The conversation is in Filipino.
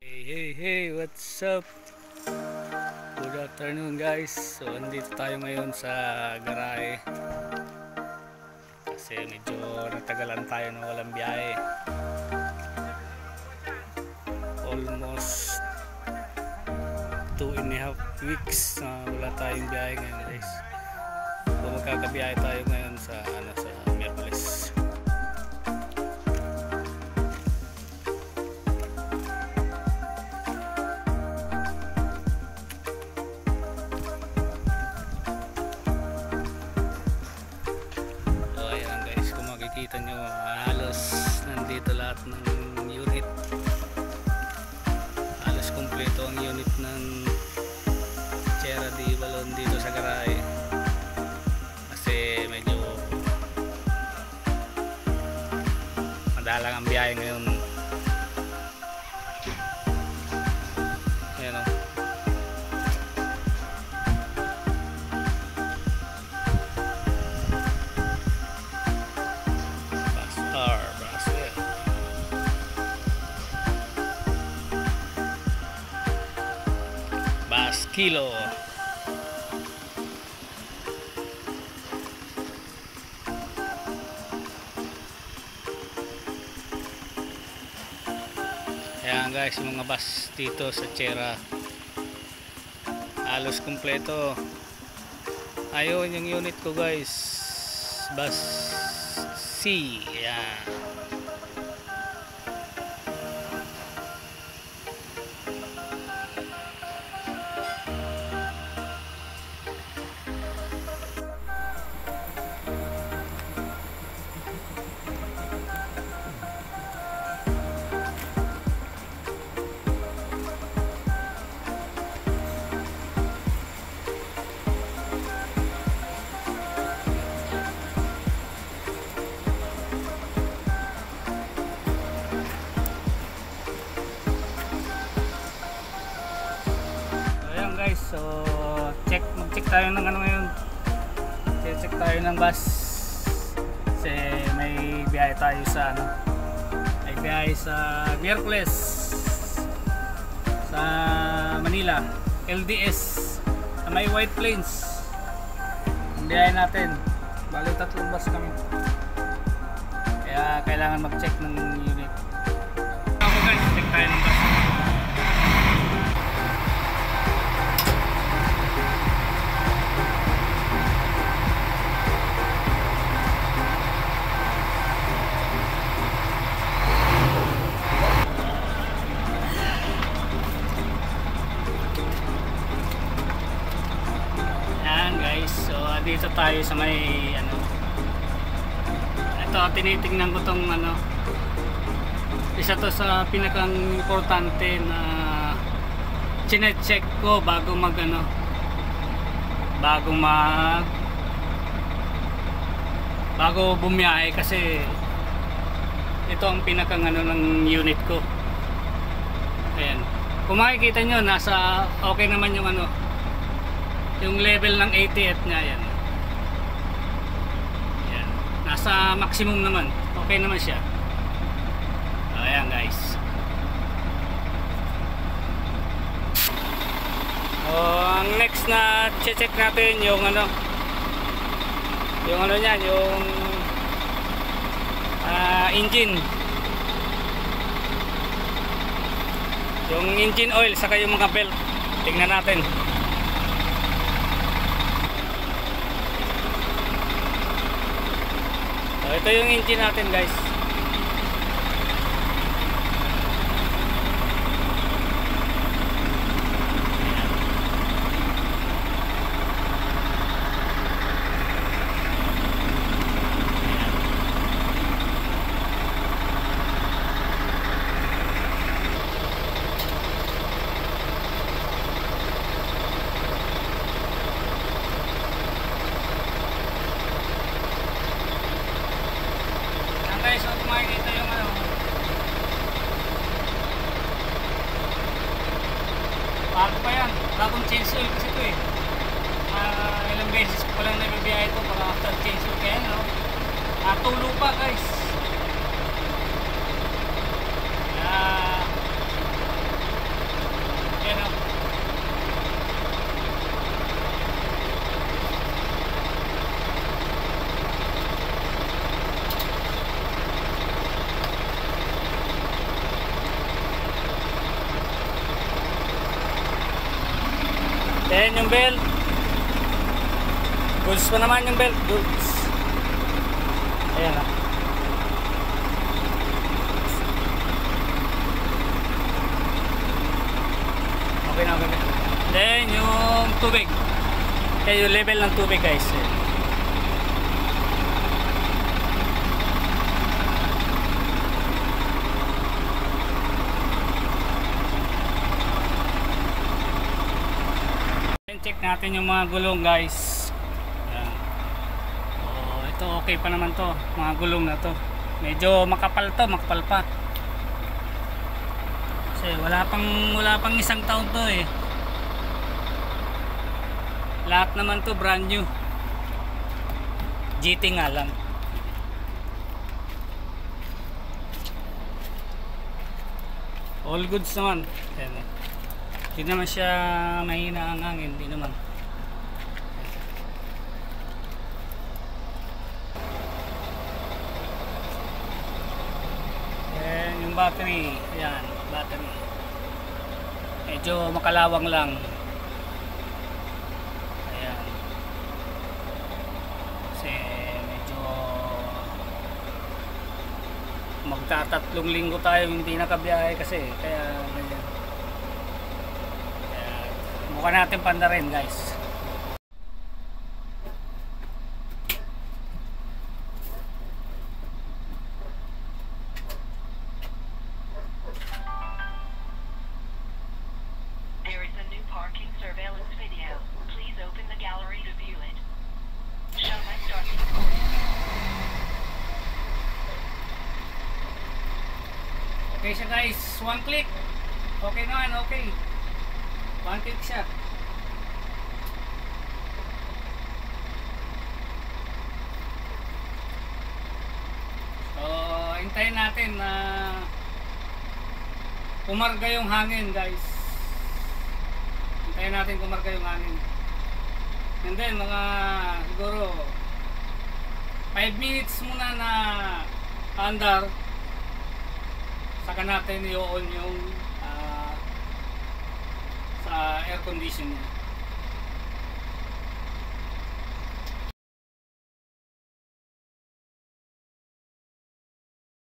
Hey, what's up? Good afternoon guys. So andito tayo ngayon sa garahe kasi medyo natagalan tayo ng walang biyahe. Almost 2.5 weeks na wala tayong biyahe ngayon guys. So magkakabiyahe tayo ngayon sa Miyerkules. Kita nyo halos nandito lahat ng unit, halos kumpleto ang unit ng Sierra de Balon dito sa garahe kasi medyo madalang ang biyahe ngayon. Ayan o. Kilo. Ayan guys, yung mga bus dito sa Sierra halos kumpleto. Ayun yung unit ko guys, bus C. Ayan. Guys, so mag-check tayo ng ano ngayon. Check tayo ng bus kasi may biyahe tayo sa may biyahe sa Miyerkules sa Manila, LDS sa may White Plains. Ang biyahe natin bali 3 bus kami kaya kailangan mag-check ng unit. Ako guys, check tayo ng bus. So dito tayo sa may ito, tinitingnan ko tong isa to sa pinakang importante na chine-check ko bago bumiyahe kasi ito ang pinakang ng unit ko. Ayan, kung makikita nyo nasa okay naman yung level ng ATF niya. Yan, nasa maximum naman, okay naman siya. Ayan guys, ang next na check natin yung niyan, yung engine, yung engine oil saka yung mga belt. Tingnan natin. So, ito yung engine natin guys. Guys, kung makikita yung bago pa yan, bagong change oil kasi ito ilang beses ko palang nabibiyahe ito para after change oil. Kaya tulo pa guys. Then yung belt. Goods pa naman yung belt. Goods. Ayan ah. Okay na, okay na. Then yung tubig. Kaya yung level ng tubig guys. Check natin yung mga gulong guys. Ayan. Oh, ito okay pa naman to, mga gulong na to. Medyo makapal to, makapal pa. Kasi wala pang isang taon to eh. Lahat naman to brand new. GT nga lang. All goods naman. Ayan. Hindi naman siya mahina ang hangin, hindi naman. Ayan yung battery. Ayan, battery. Medyo makalawang lang. Ayan. Kasi medyo magtatatlong linggo tayo hindi nakabiyahe kasi. Kaya ganyan. Mukha natin panda rin guys. There is a new parking surveillance video. Please open the gallery to view it. Show my starting point. Okay siya guys, one click. Okay naman, okay. One click siya. So, hintayin natin na kumarga yung hangin guys. Hintayin natin kumarga yung hangin. And then, mga siguro 5 minutes muna na andar. Saka natin i-on yung sa air conditioner.